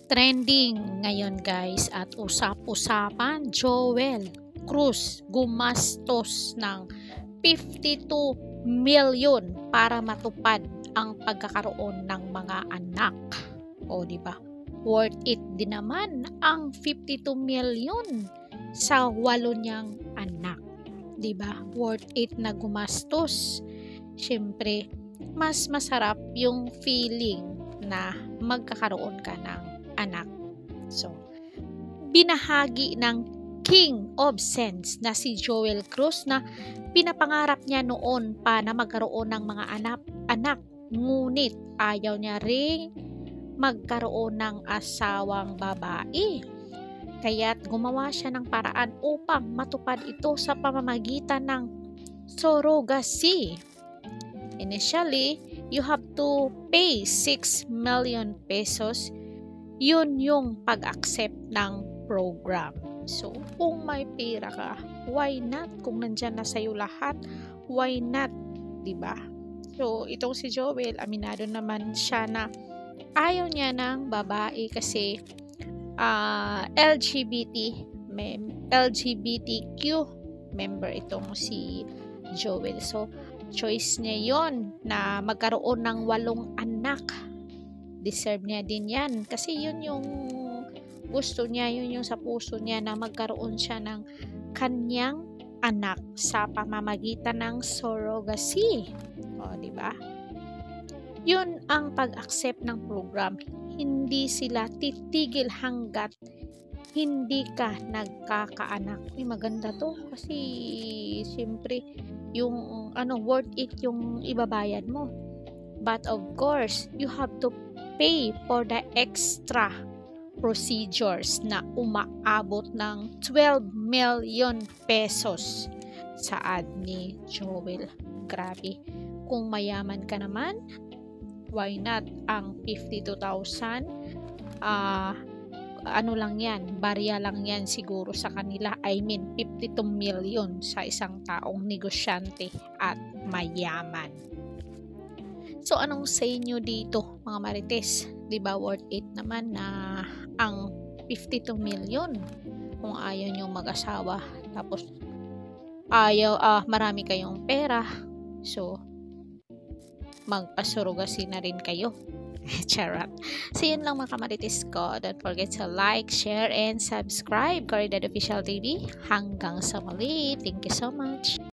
Trending ngayon guys at usap-usapan, Joel Cruz gumastos ng 52 million para matupad ang pagkakaroon ng mga anak. O di ba? Worth it din naman ang 52 million sa 8 niyang anak. Di ba? Worth it na gumastos. Siyempre, mas masarap yung feeling na magkakaroon ka ng anak. So, binahagi ng King of Sense na si Joel Cruz na pinapangarap niya noon pa na magkaroon ng mga anak, ngunit ayaw niya ring magkaroon ng asawang babae. Kaya't gumawa siya ng paraan upang matupad ito sa pamamagitan ng surrogacy. Initially, you have to pay 6 million pesos. Yun yung pag-accept ng program. So, kung may pera ka, why not? Kung nandyan na sa'yo lahat, why not? Diba? So, itong si Joel, aminado naman siya na ayaw niya ng babae kasi LGBTQ member itong si Joel. So, choice niya yon na magkaroon ng 8 anak. Deserve niya din yan kasi yun yung gusto niya, yun yung sa puso niya na magkaroon siya ng kanyang anak sa pamamagitan ng surrogacy. O, di ba? Yun ang pag-accept ng program. Hindi sila titigil hanggat hindi ka nagkakaanak. Maganda to kasi siyempre yung worth it yung ibabayad mo. But of course, you have to pay for the extra procedures na umaabot ng 12 million pesos sa ad ni Joel. Grabe. Kung mayaman ka naman, why not? Ang 52,000 lang yan, barya lang yan siguro sa kanila. 52 million sa isang taong negosyante at mayaman. So, anong sa inyo dito, mga marites? Diba worth it naman na ang 52 million kung ayaw nyo mag-asawa tapos marami kayong pera, so magpasurogasi na rin kayo. Charot. So, yun lang mga kamarites ko. Don't forget to like, share, and subscribe. Caridad Official TV. Hanggang sa muli. Thank you so much.